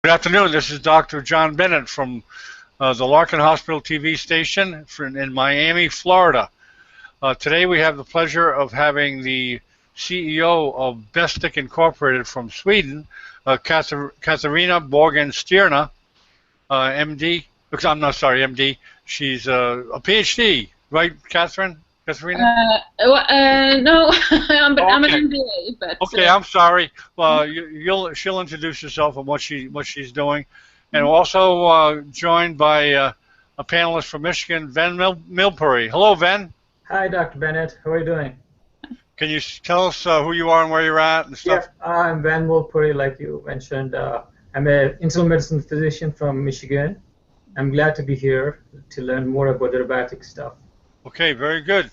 Good afternoon. This is Dr. John Bennett from the Larkin Hospital TV station in Miami, Florida. Today we have the pleasure of having the CEO of Bestic Incorporated from Sweden, Katharina Borgen-Stierna, MD. I'm not sorry, MD. She's a PhD, right, Catherine? Katharina? No, I'm an Okay. MBA, but Okay, I'm sorry. Well, she'll introduce herself and what she's doing, and we're also joined by a panelist from Michigan, Ven Milbury. Hello, Ven. Hi, Dr. Bennett. How are you doing? Can you tell us who you are and where you're at and Yeah, stuff? I'm Van Wolpuri, like you mentioned. I'm an internal medicine physician from Michigan. I'm glad to be here to learn more about the robotic stuff. Okay, very good.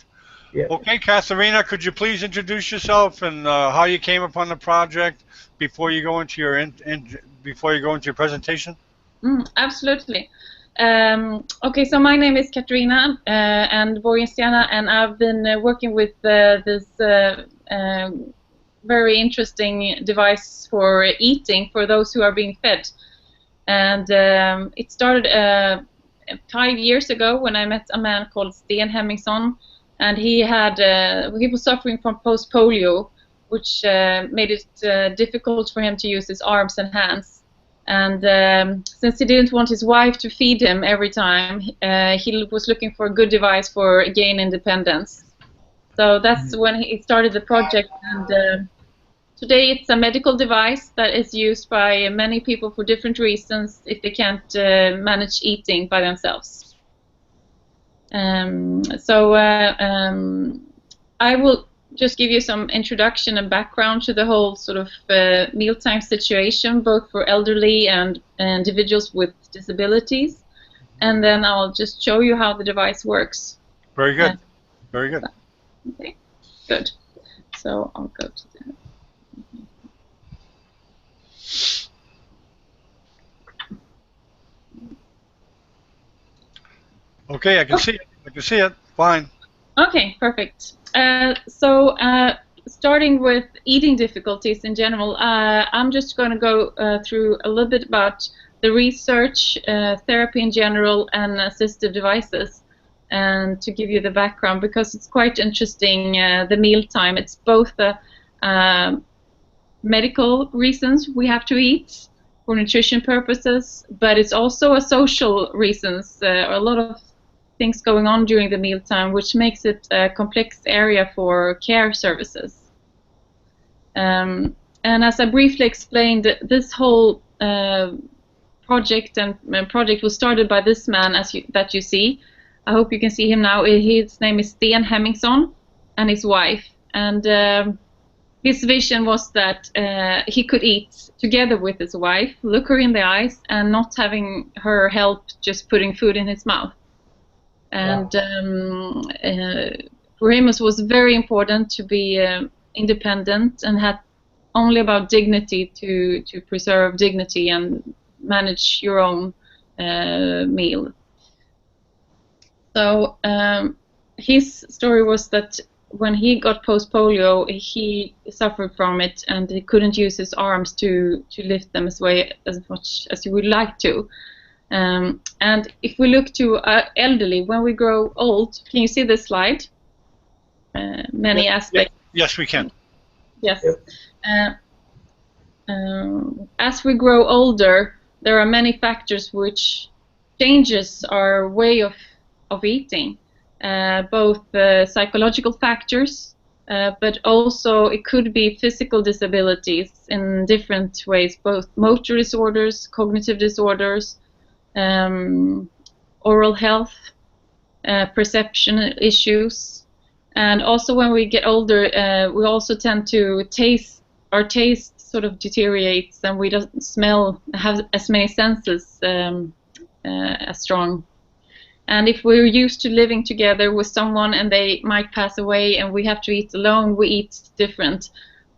Yeah. Okay, Katharina, could you please introduce yourself and how you came upon the project before you go into your presentation? Absolutely. Okay, so my name is Katarina and Borgenstierna, and I've been working with this very interesting device for eating for those who are being fed. And it started 5 years ago when I met a man called Sten Hemmingsson, and he was suffering from post-polio, which made it difficult for him to use his arms and hands. And since he didn't want his wife to feed him every time, he was looking for a good device for gain independence. So that's when he started the project, and today it's a medical device that is used by many people for different reasons if they can't manage eating by themselves. I will just give you some introduction and background to the whole sort of mealtime situation, both for elderly and individuals with disabilities, and then I'll just show you how the device works. Very good. Very good. Okay, good. So I'll go to the... Okay, I can see it. I can see it. Fine. Okay, perfect. Starting with eating difficulties in general, I'm just going to go through a little bit about the research, therapy in general, and assistive devices, and to give you the background, because it's quite interesting, the mealtime. It's both the medical reasons we have to eat for nutrition purposes, but it's also a social reasons, a lot of things going on during the mealtime, which makes it a complex area for care services. And as I briefly explained, this whole project was started by this man that you see. I hope you can see him now. His name is Sten Hemmingsson, and his wife. And his vision was that he could eat together with his wife, look her in the eyes, and not having her help just putting food in his mouth. And for him it was very important to be independent and had only about dignity to preserve dignity and manage your own meal. So his story was that when he got post-polio, he suffered from it, and he couldn't use his arms to lift them as much as he would like to. And if we look to elderly, when we grow old, can you see this slide? Many aspects. Yes, we can. Yes. As we grow older, there are many factors which changes our way of eating, both psychological factors, but also it could be physical disabilities in different ways, both motor disorders, cognitive disorders, oral health, perception issues, and also when we get older, we also tend to our taste sort of deteriorates, and we don't have as many senses as strong. And if we're used to living together with someone and they might pass away and we have to eat alone, we eat different.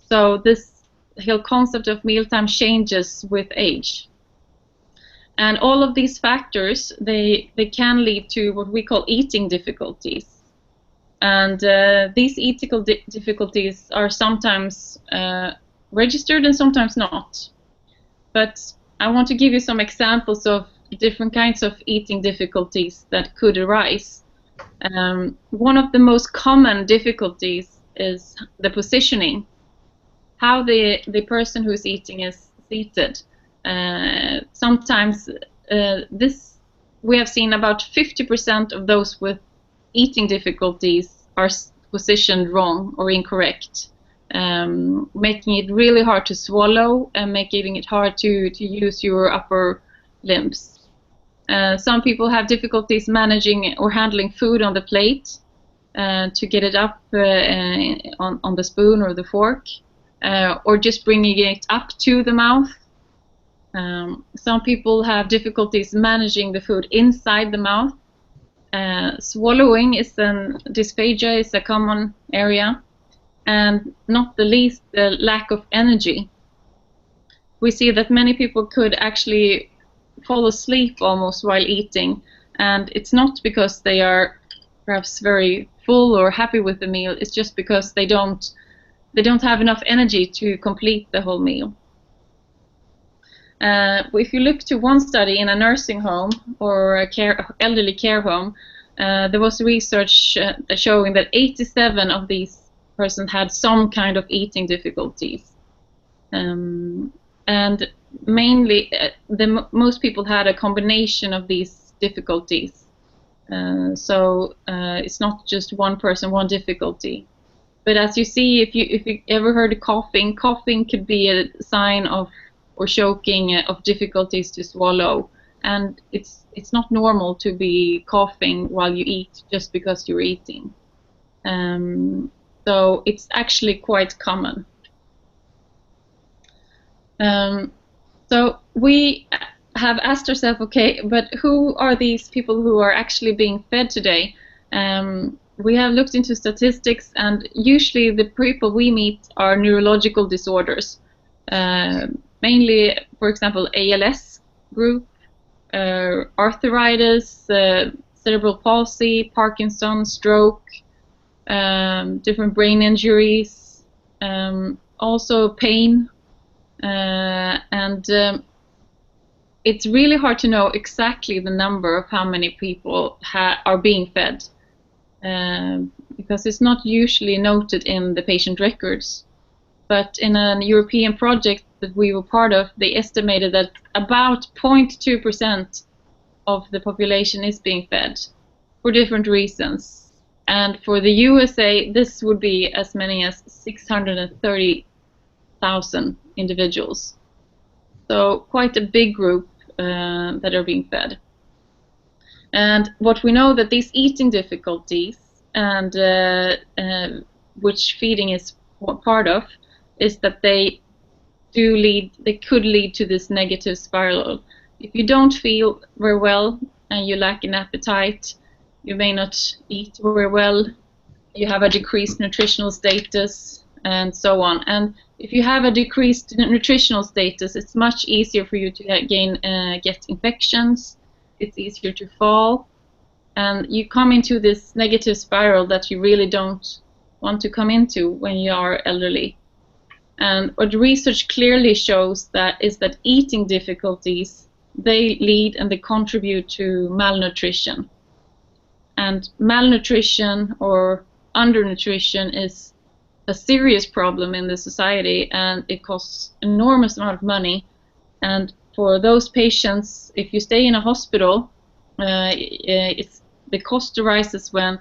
So this whole concept of mealtime changes with age. And all of these factors, they can lead to what we call eating difficulties. And these eating difficulties are sometimes registered and sometimes not. But I want to give you some examples of different kinds of eating difficulties that could arise. One of the most common difficulties is the positioning, how the person who's eating is seated. Sometimes this we have seen about 50% of those with eating difficulties are positioned wrong or incorrect, making it really hard to swallow and making it hard to use your upper limbs. Some people have difficulties managing or handling food on the plate, to get it up on the spoon or the fork, or just bringing it up to the mouth. Some people have difficulties managing the food inside the mouth. Swallowing dysphagia is a common area, and not the least, the lack of energy. We see that many people could actually fall asleep almost while eating, and it's not because they are perhaps very full or happy with the meal. It's just because they don't have enough energy to complete the whole meal. If you look to one study in a nursing home or a elderly care home, there was research showing that 87 of these persons had some kind of eating difficulties. And mainly, most people had a combination of these difficulties. So it's not just one person, one difficulty. But as you see, if you ever heard of coughing could be a sign of or choking of difficulties to swallow, and it's not normal to be coughing while you eat just because you're eating. So it's actually quite common. So we have asked ourselves, okay, but who are these people who are actually being fed today? We have looked into statistics, and usually the people we meet are neurological disorders. Mainly, for example, ALS group, arthritis, cerebral palsy, Parkinson's, stroke, different brain injuries, also pain, and it's really hard to know exactly the number of how many people are being fed, because it's not usually noted in the patient records. But in a European project that we were part of, they estimated that about 0.2% of the population is being fed for different reasons. And for the USA, this would be as many as 630,000 individuals. So quite a big group that are being fed. And what we know that these eating difficulties, and which feeding is part of, is that they could lead to this negative spiral. If you don't feel very well and you lack an appetite, you may not eat very well, you have a decreased nutritional status, and so on. And if you have a decreased nutritional status, it's much easier for you to get infections, it's easier to fall, and you come into this negative spiral that you really don't want to come into when you are elderly. And what research clearly shows is that eating difficulties, they lead and they contribute to malnutrition. And malnutrition or undernutrition is a serious problem in the society, and it costs enormous amount of money. And for those patients, if you stay in a hospital, the cost arises when,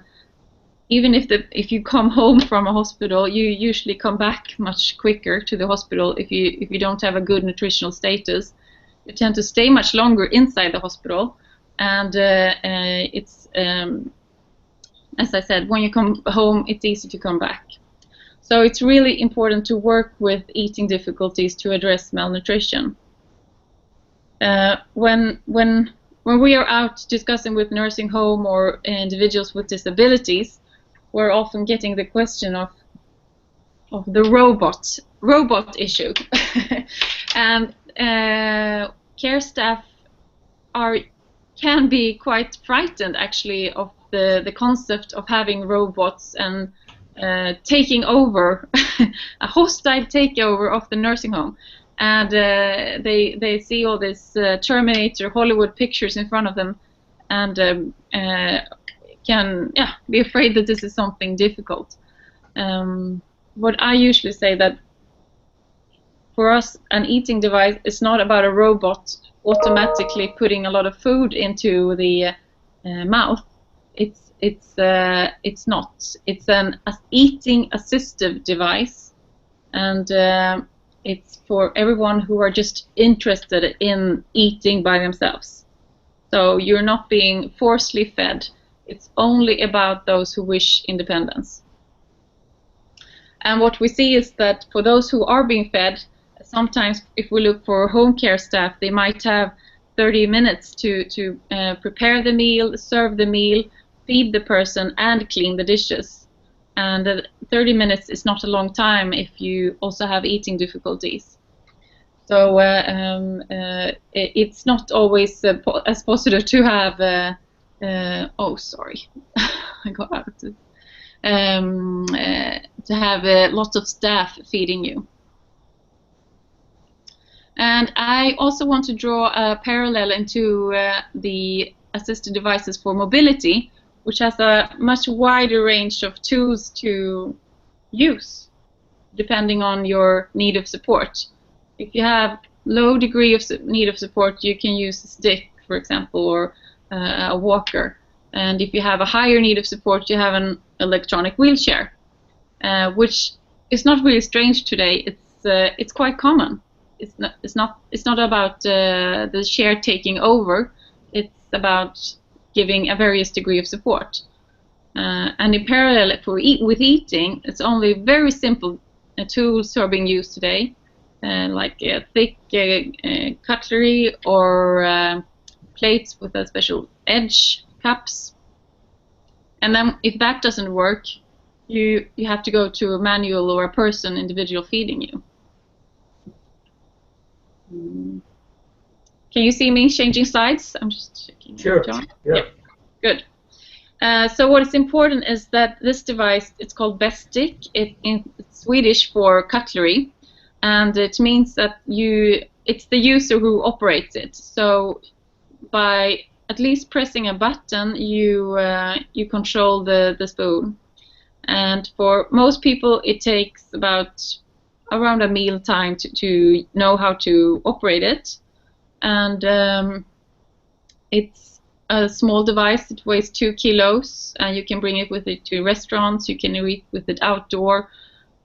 even if you come home from a hospital, you usually come back much quicker to the hospital. If you don't have a good nutritional status, you tend to stay much longer inside the hospital, and it's as I said, when you come home, it's easy to come back. So it's really important to work with eating difficulties to address malnutrition. When we are out discussing with nursing home or individuals with disabilities, we're often getting the question of the robot issue. And care staff can be quite frightened, actually, of the concept of having robots and taking over, a hostile takeover of the nursing home. and they see all this Terminator Hollywood pictures in front of them, and can be afraid that this is something difficult. What I usually say that for us, an eating device is not about a robot automatically putting a lot of food into the mouth. It's not. It's an eating assistive device, and it's for everyone who are just interested in eating by themselves. So you're not being forcefully fed. It's only about those who wish independence. And what we see is that for those who are being fed, sometimes if we look for home care staff, they might have 30 minutes to prepare the meal, serve the meal, feed the person, and clean the dishes. And 30 minutes is not a long time if you also have eating difficulties. So it's not always as positive to have, oh sorry, I got out of it. To have lots of staff feeding you. And I also want to draw a parallel into the assisted devices for mobility, which has a much wider range of tools to use, depending on your need of support. If you have low degree of need of support, you can use a stick, for example, or a walker. And if you have a higher need of support, you have an electronic wheelchair, which is not really strange today. It's quite common. It's not about the chair taking over. It's about giving a various degree of support. And in parallel, with eating, it's only very simple tools are being used today, like thick cutlery or plates with a special edge, cups. And then if that doesn't work, you have to go to a manual or a person, individual feeding you. Can you see me changing slides? I'm just checking. Sure. Yeah. Good. So what is important is that this device, it's called Bestic. It's Swedish for cutlery, and it means that it's the user who operates it. So by at least pressing a button, you control the spoon. And for most people, it takes around a meal time to know how to operate it. And it's a small device. It weighs 2 kilos, and you can bring it with it to restaurants. You can eat with it outdoor.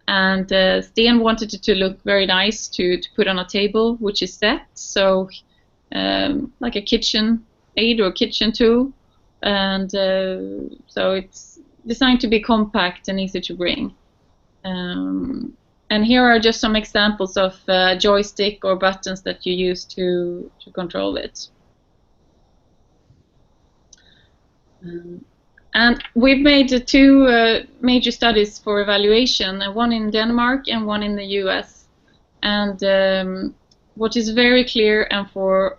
And Sten wanted it to look very nice to put on a table, which is set. So like a kitchen aid or kitchen tool. And so it's designed to be compact and easy to bring. And here are just some examples of joystick or buttons that you use to control it. And we've made 2 major studies for evaluation, one in Denmark and one in the US. And what is very clear, and for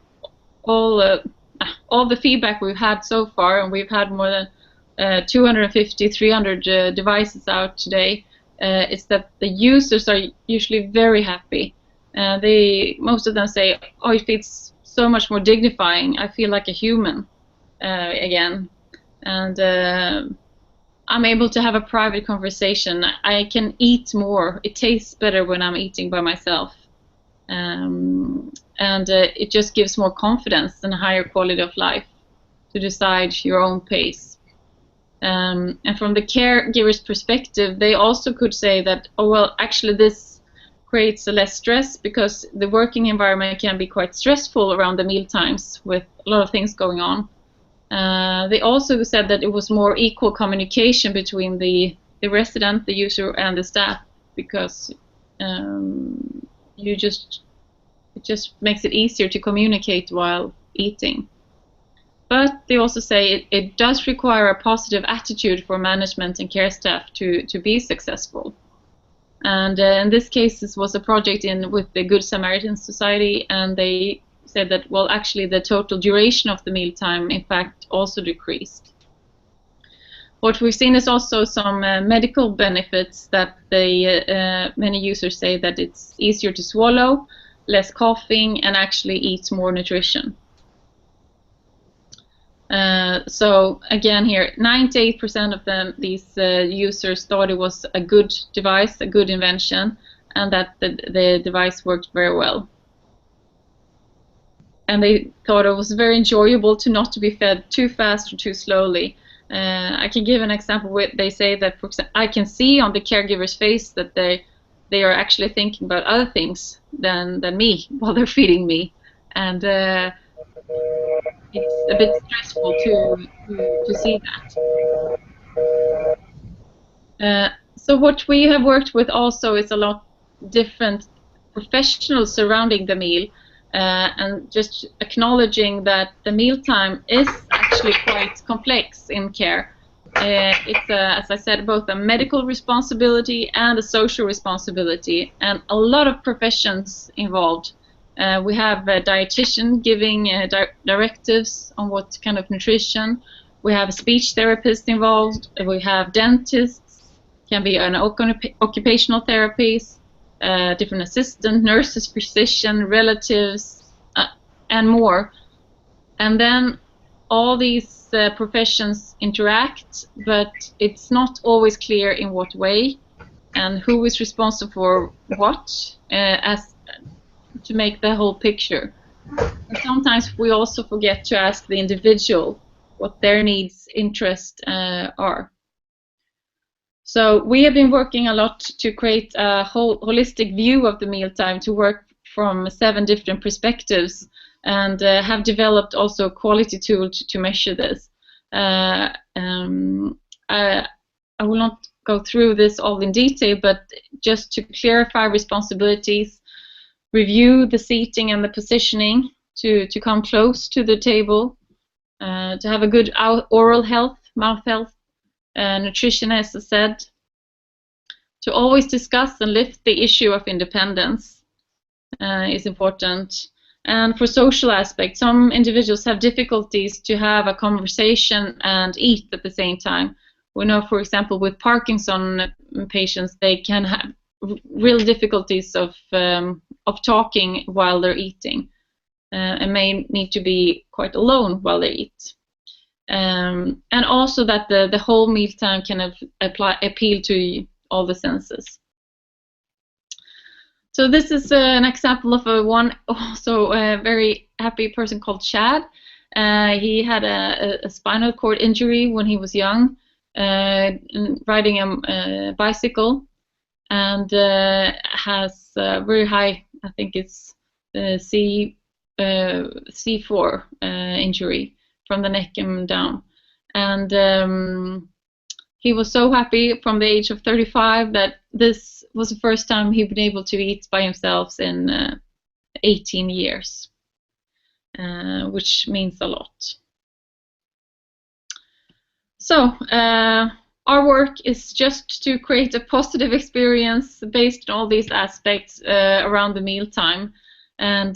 all the feedback we've had so far, and we've had more than 250, 300 devices out today, is that the users are usually very happy. Most of them say, "Oh, it feels so much more dignifying. I feel like a human again, and I'm able to have a private conversation. I can eat more. It tastes better when I'm eating by myself, and it just gives more confidence and a higher quality of life to decide your own pace." And from the caregiver's perspective, they also could say that, oh, well, actually this creates less stress, because the working environment can be quite stressful around the meal times with a lot of things going on. They also said that it was more equal communication between the resident, the user, and the staff, because it just makes it easier to communicate while eating. But they also say it does require a positive attitude for management and care staff to be successful. And in this case, this was a project with the Good Samaritan Society, and they said that, well, actually the total duration of the mealtime, in fact, also decreased. What we've seen is also some medical benefits, that many users say that it's easier to swallow, less coughing, and actually eats more nutrition. So again here, 98% of these users thought it was a good device, a good invention, and that the device worked very well. And they thought it was very enjoyable to not to be fed too fast or too slowly. I can give an example where they say that, for example, I can see on the caregiver's face that they are actually thinking about other things than me while they're feeding me, and it's a bit stressful to see that. So what we have worked with also is a lot different professionals surrounding the meal, and just acknowledging that the mealtime is actually quite complex in care. It's, as I said, both a medical responsibility and a social responsibility, and a lot of professions involved. We have a dietitian giving directives on what kind of nutrition. We have a speech therapist involved. We have dentists, can be an occupational therapies, different assistant, nurses, physician, relatives, and more. And then all these professions interact, but it's not always clear in what way and who is responsible for what, as to make the whole picture. And sometimes we also forget to ask the individual what their needs, interests are. So we have been working a lot to create a holistic view of the mealtime, to work from 7 different perspectives, and have developed also a quality tool to measure this. I will not go through this all in detail, but just to clarify responsibilities, review the seating and the positioning to come close to the table, to have a good oral health, mouth health, nutrition, as I said, to always discuss and lift the issue of independence is important. And for social aspects, some individuals have difficulties to have a conversation and eat at the same time. We know, for example, with Parkinson patients, they can have real difficulties of talking while they're eating, and may need to be quite alone while they eat. And also that the whole mealtime can appeal to all the senses. So this is an example of a very happy person called Chad. He had a spinal cord injury when he was young, riding a bicycle, and has very high, I think it's C4 injury from the neck and down. And he was so happy from the age of 35 that this was the first time he'd been able to eat by himself in 18 years, which means a lot. So our work is just to create a positive experience based on all these aspects around the mealtime. And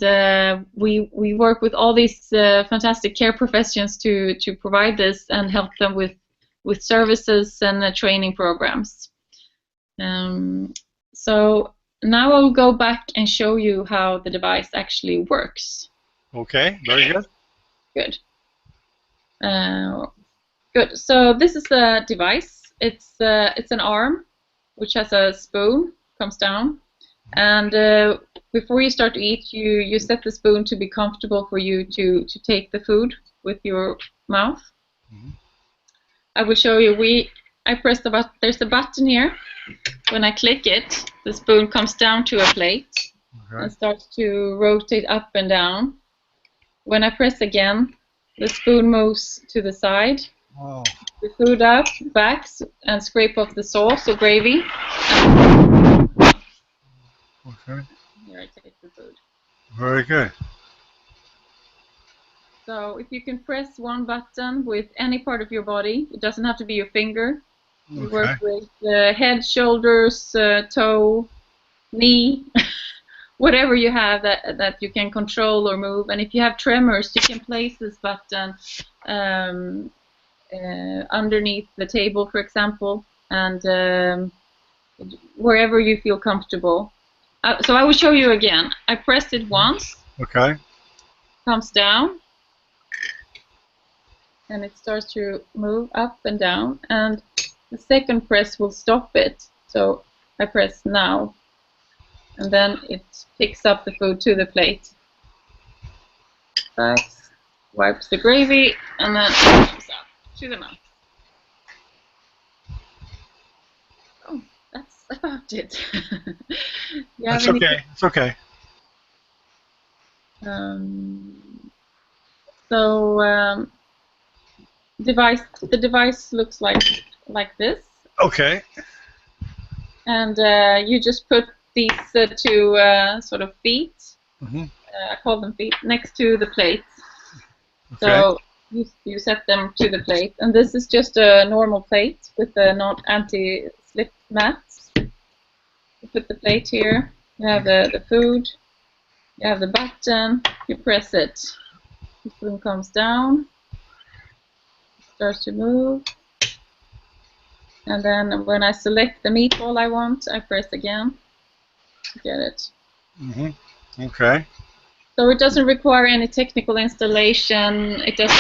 we work with all these fantastic care professions to provide this and help them with services and training programs. So now I'll go back and show you how the device actually works. Okay, very good. Good. Good. So this is the device. It's an arm which has a spoon, comes down, and before you start to eat, you set the spoon to be comfortable for you to take the food with your mouth. Mm-hmm. I will show you. I press the button. There's a button here. When I click it, the spoon comes down to a plate and starts to rotate up and down. When I press again, the spoon moves to the side. Oh. The food up, back, and scrape off the sauce or gravy. Okay. Here I take the food. Very good. So if you can press one button with any part of your body, it doesn't have to be your finger. Okay. You work with head, shoulders, toe, knee, whatever you have that you can control or move. And if you have tremors, you can place this button underneath the table, for example, and wherever you feel comfortable. So I will show you again. I pressed it once. Okay. Comes down. And it starts to move up and down. And the second press will stop it. So I press now. And then it picks up the food to the plate. Backs, wipes the gravy, and then it comes out to the mouth. Oh, that's about it. That's okay. It's okay. The device looks like this. Okay. And you just put these two sort of feet. Mm-hmm. I call them feet next to the plate. Okay. So you set them to the plate, and this is just a normal plate with a not anti-slip mat. You put the plate here. You have the food. You have the button. You press it. The spoon comes down. Starts to move. And then when I select the meatball I want, I press again to get it. Mm-hmm. Okay. So it doesn't require any technical installation. It doesn't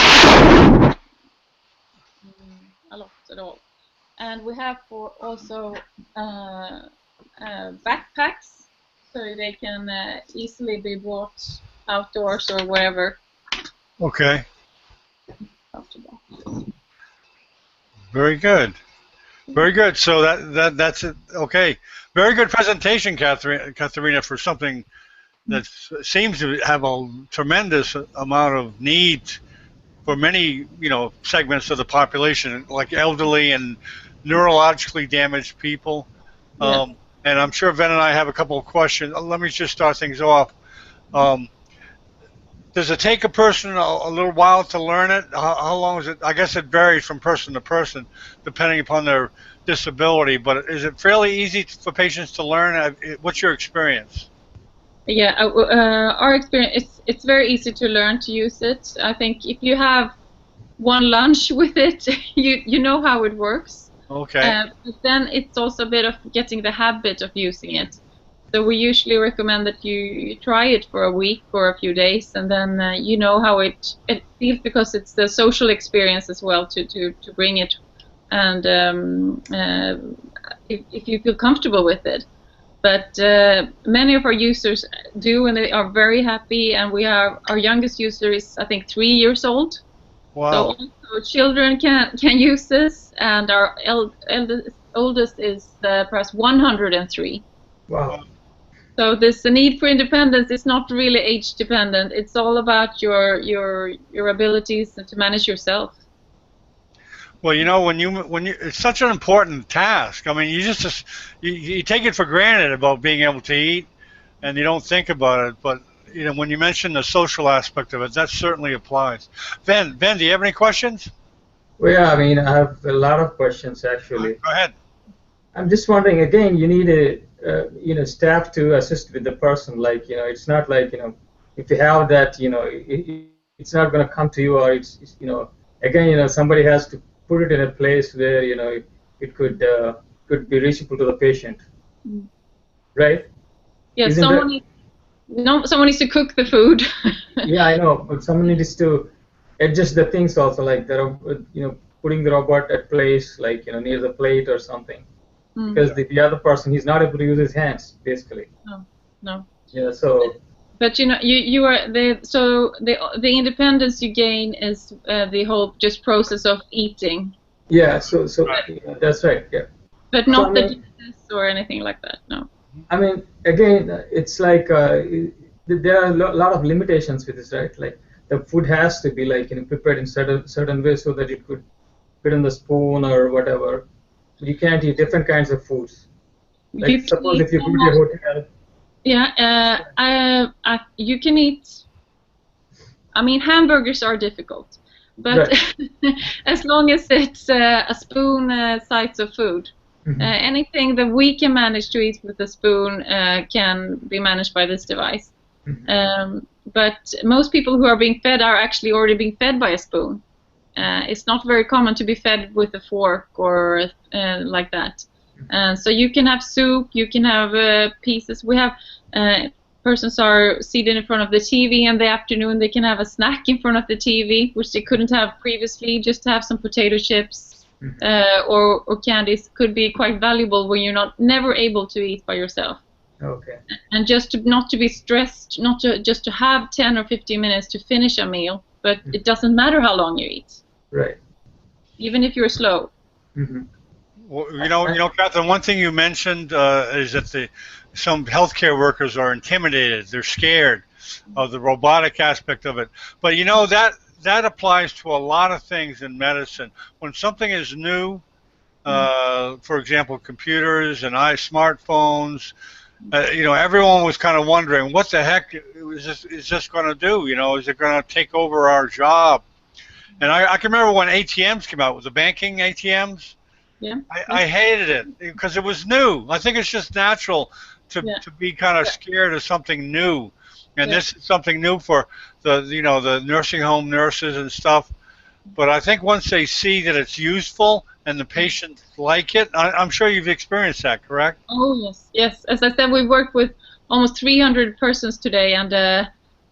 a lot at all. And we have for also backpacks, so they can easily be brought outdoors or wherever. Okay. Very good. Very good. So that's it. Okay. Very good presentation, Katharina, for something that seems to have a tremendous amount of need for many, segments of the population, like elderly and neurologically damaged people. Yes. And I'm sure Ben and I have a couple of questions. Let me just start things off. Does it take a person a little while to learn it? How long is it? I guess it varies from person to person, depending upon their disability. But is it fairly easy for patients to learn? What's your experience? Yeah, our experience, it's very easy to learn to use it. I think if you have one lunch with it, you know how it works. Okay. But then it's also a bit of getting the habit of using it. So we usually recommend that you try it for a week or a few days, and then you know how it feels, because it's the social experience as well to bring it, and if you feel comfortable with it. But many of our users do, and they are very happy. And we have our youngest user is, I think, 3 years old. Wow. So also children can use this, and our oldest is perhaps 103. Wow. So this need for independence is not really age dependent. It's all about your abilities to manage yourself. Well, when you it's such an important task. I mean, you take it for granted about being able to eat, and you don't think about it. But when you mention the social aspect of it, that certainly applies. Ben, do you have any questions? Well, yeah, I mean, I have a lot of questions actually. Go ahead. I'm just wondering, again, you need a staff to assist with the person. Like, it's not like, if you have that, it's not going to come to you, or again, somebody has to put it in a place where, it could be reachable to the patient, right? Yeah, someone needs to cook the food. Yeah, I know, but someone needs to adjust the things also, like putting the robot at place, like near the plate or something. Because the other person, he's not able to use his hands, basically. No. Yeah. So. But you are the independence you gain is the whole just process of eating. Yeah. So that's right. Yeah. But not the disease or anything like that. No. I mean, again, it's like there are a lot of limitations with this, right? Like the food has to be like prepared in certain way so that it could fit in the spoon or whatever. You can't eat different kinds of foods. Like suppose if you go to a hotel. Yeah, you can eat. I mean, hamburgers are difficult, but right. As long as it's a spoon size of food, anything that we can manage to eat with a spoon can be managed by this device. But most people who are being fed are actually already being fed by a spoon. It's not very common to be fed with a fork or like that. So you can have soup, you can have pieces. We have persons are seated in front of the TV in the afternoon. They can have a snack in front of the TV, which they couldn't have previously. Just to have some potato chips or candies could be quite valuable when you're never able to eat by yourself. Okay. And just not to be stressed, not to just to have 10 or 15 minutes to finish a meal, but it doesn't matter how long you eat. Right. Even if you're slow. Well, Catherine, one thing you mentioned is that some healthcare workers are intimidated. They're scared of the robotic aspect of it. But that applies to a lot of things in medicine. When something is new, for example, computers and smartphones, everyone was kind of wondering, what the heck is this going to do? Is it going to take over our job? And I can remember when ATMs came out, with the banking ATMs. Yeah. I hated it because it was new. I think it's just natural to be kind of scared of something new, and this is something new for the nursing home nurses and stuff. But I think once they see that it's useful and the patients like it, I'm sure you've experienced that, correct? Oh yes. As I said, we worked with almost 300 persons today, and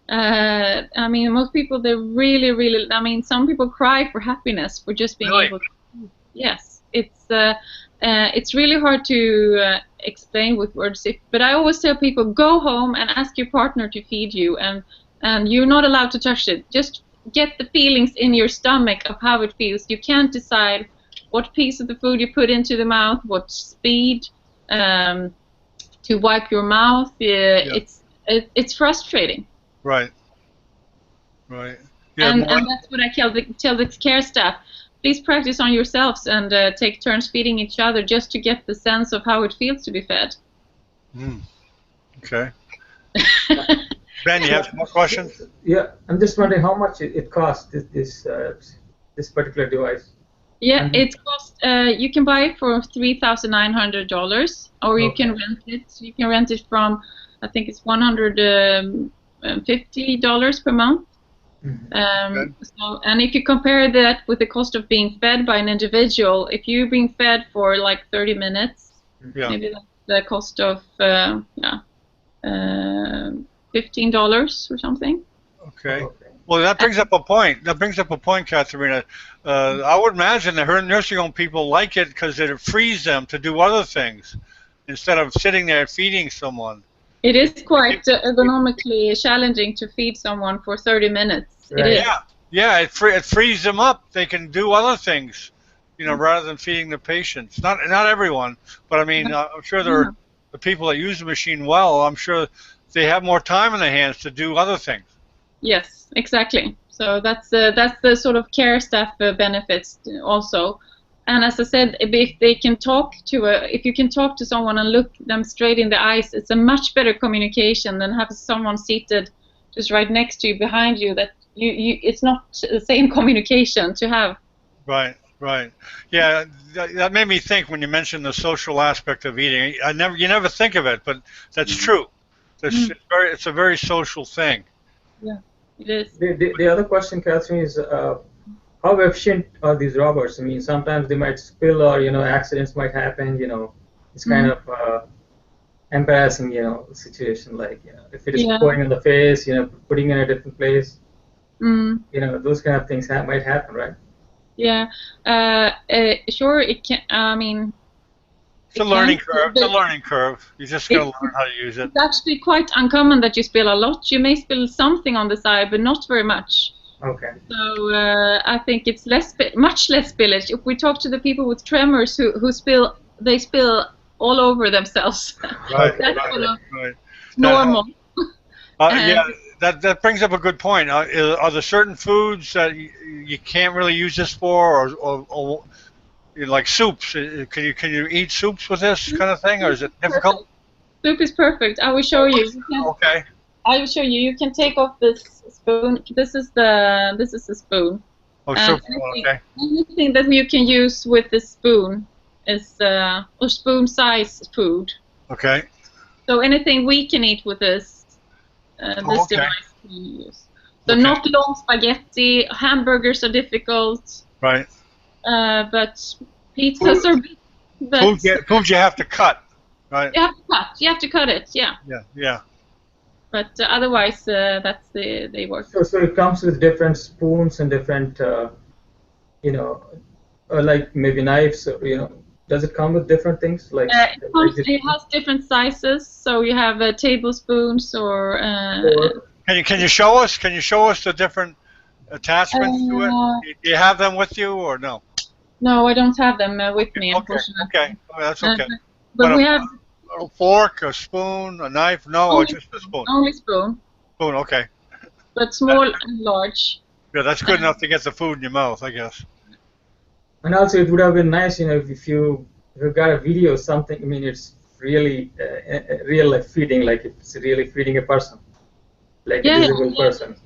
I mean, most people, they really, really. I mean, some people cry for happiness for just being able to. Yes. It's really hard to explain with words. But I always tell people, go home and ask your partner to feed you, and you're not allowed to touch it. Just get the feelings in your stomach of how it feels. You can't decide what piece of the food you put into the mouth, what speed to wipe your mouth. It's frustrating. Right. Yeah, and that's what I tell the care staff. Please practice on yourselves and take turns feeding each other, just to get the sense of how it feels to be fed. Okay. Ben, you have some more questions? Yeah, I'm just wondering how much it costs, this particular device. Yeah, it costs. You can buy it for $3,900, or you can rent it. You can rent it from, I think it's $150 per month. And if you compare that with the cost of being fed by an individual, if you're being fed for like 30 minutes, maybe that's the cost of $15 or something. Okay. Well, that brings up a point. Katharina. I would imagine that her nursing home people like it because it frees them to do other things instead of sitting there feeding someone. It is quite ergonomically challenging to feed someone for 30 minutes. Right. It is. Yeah. It frees them up. They can do other things, rather than feeding the patients. Not everyone, but I mean, I'm sure the people that use the machine well, I'm sure they have more time in their hands to do other things. Yes, exactly. So that's the sort of care staff benefits also. And as I said, if you can talk to someone and look them straight in the eyes, it's a much better communication than have someone seated just right next to you, behind you. That it's not the same communication to have. Right. Yeah, that made me think when you mentioned the social aspect of eating. You never think of it, but that's true. It's a very social thing. Yeah, it is. The other question, Catherine, is how efficient are these robots? I mean, sometimes they might spill, or accidents might happen. It's kind of embarrassing, situation. Like, if it is going in the face, putting in a different place. Those kind of things might happen, right? Yeah. Sure. It can. I mean. It's a learning curve. It's a learning curve. You just got to learn how to use it. It's actually quite uncommon that you spill a lot. You may spill something on the side, but not very much. Okay. So I think it's much less spillage. If we talk to the people with tremors who spill, they spill all over themselves. Right. That's normal. That brings up a good point. Are there certain foods that you can't really use this for, or like soups? Can you eat soups with this kind of thing, or is it difficult? Soup is perfect. I will show you. Okay. I will show you. You can take off this spoon. This is the spoon. Oh, soup. Okay. Anything that you can use with the spoon is or spoon-size food. Okay. So anything we can eat with this device can use. So not long spaghetti. Hamburgers are difficult. Right. But pizzas are But Food you have to cut, right? you have to cut. You have to cut it. Yeah. Yeah, yeah. But otherwise, they work. So it comes with different spoons and different, you know, like maybe knives. You know, does it come with different things like? It has different sizes. So you have tablespoons or. Can you show us? Can you show us the different attachments to it? Do you have them with you or no? No, I don't have them with me, Okay, unfortunately. okay, that's okay. But we have a fork, a spoon, a knife? No, or just a spoon? Only spoon. Spoon, okay. But small and large. Yeah, that's good enough to get the food in your mouth, I guess. And also, it would have been nice, you know, if you got a video or something. I mean, it's really real life feeding, like it's really feeding a person, like a visible person.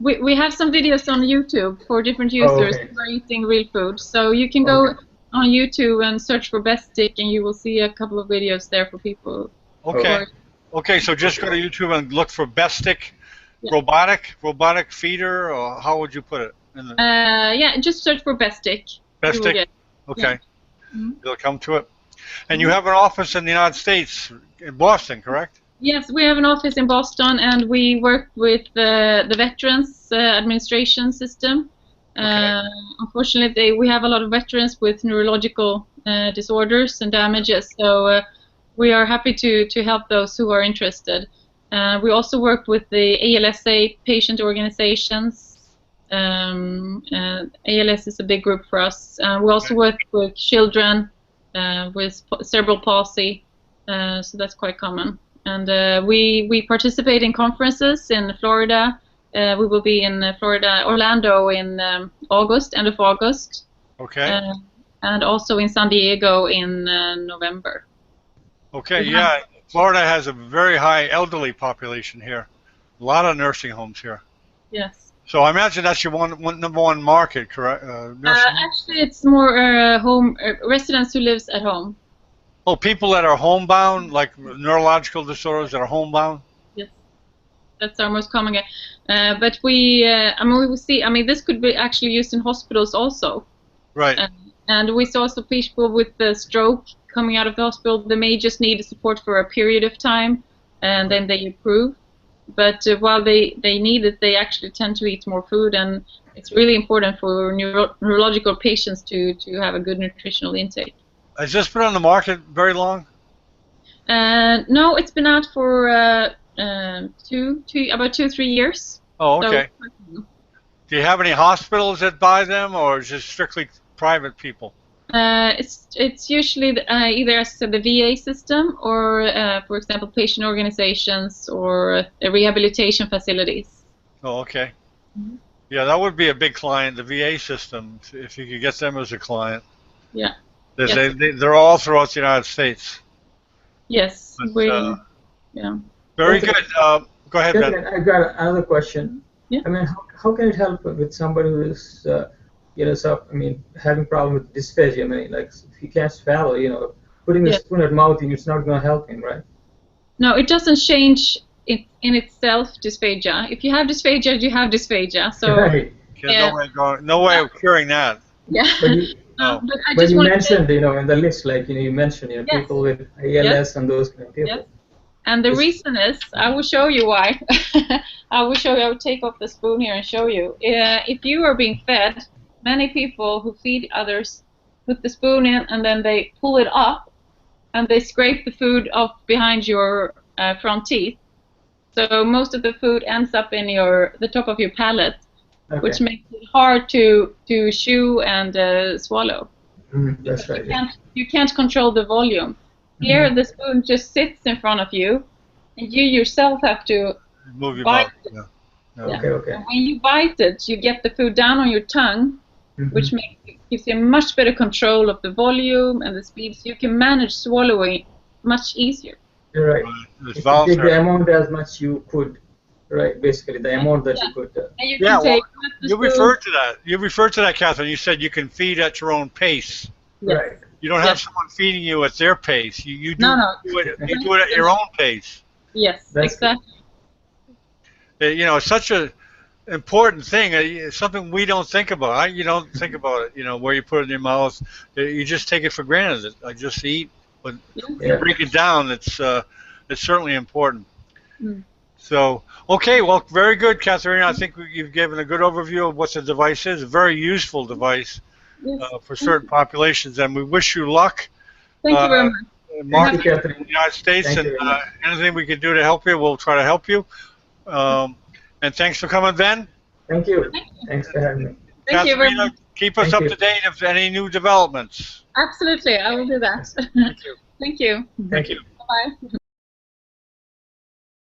We have some videos on YouTube for different users who are eating real food. So you can go on YouTube and search for Bestic, and you will see a couple of videos there for people. Okay. Okay, so just go to YouTube and look for Bestic, robotic feeder, or how would you put it? Yeah, just search for Bestic. Bestic? Okay. Yeah. You'll come to it. And you have an office in the United States, in Boston, correct? Yes, we have an office in Boston, and we work with the Veterans Administration system. Unfortunately, we have a lot of veterans with neurological disorders and damages, so we are happy to help those who are interested. We also work with the ALSA patient organizations. ALS is a big group for us. We also work with children with cerebral palsy, so that's quite common. And we participate in conferences in Florida. We will be in Florida, Orlando in August, end of August. Okay. And also in San Diego in November. Okay, yeah. Florida has a very high elderly population here. A lot of nursing homes here. Yes. So I imagine that's your number one market, correct? Actually, it's more home residents who lives at home. Oh, people that are homebound, like neurological disorders that are homebound? Yes, that's our most common. But we will see. I mean, this could be actually used in hospitals also. Right. And we saw some people with the stroke coming out of the hospital. They may just need support for a period of time, and then they improve. But while they need it, they actually tend to eat more food, and it's really important for neurological patients to have a good nutritional intake. Has this been on the market very long? No, it's been out for about 2-3 years. Oh, okay. So, do you have any hospitals that buy them, or is it strictly private people? It's usually either as the VA system or, for example, patient organizations or rehabilitation facilities. Oh, okay. Yeah, that would be a big client, the VA system, if you could get them as a client. Yeah. They're all throughout the United States. Yes. But, yeah. Very good. Go ahead, Ben. I got another question. Yeah. I mean, how can it help with somebody who is, having problem with dysphagia? I mean, like if he can't swallow, putting the spoon at mouth, it's not going to help him, right? No, it doesn't change in itself dysphagia. If you have dysphagia, you have dysphagia. So right. No way of curing that. Yeah. But you mentioned, in the list, like you mentioned, yes. People with ALS and those kind of people. Yes. And the reason is, I will show you why. I will take off the spoon here and show you. If you are being fed, many people who feed others put the spoon in and then they pull it up and they scrape the food off behind your front teeth. So most of the food ends up in the top of your palate, which makes it hard to chew and swallow. That's right. You can't control the volume. Here, the spoon just sits in front of you, and you yourself have to move your bite mouth. it. Okay. And when you bite it, you get the food down on your tongue, which gives you much better control of the volume and the speed, so you can manage swallowing much easier. You're right. You take the amount as much you could, right? Basically, the amount that you could. And you can take you referred to that. You referred to that, Catherine. You said you can feed at your own pace. Yes. Right. You don't have someone feeding you at their pace. You do it at your own pace. Yes, That's exactly. It's such a important thing. Something we don't think about. You don't think about it. You know, where you put it in your mouth. You just take it for granted. I just eat, but when you break it down, it's certainly important. Mm. So, okay, well, very good, Katharina. I think you've given a good overview of what the device is. A very useful device for certain populations, and we wish you luck. Thank you very much. Marketing in the United States, and anything we can do to help you, we'll try to help you. And thanks for coming, Ben. Thank you. Thanks for having me. Thank you very much. Keep us up to date of any new developments. Absolutely, I will do that. Thank you. Thank you. Thank you. Bye.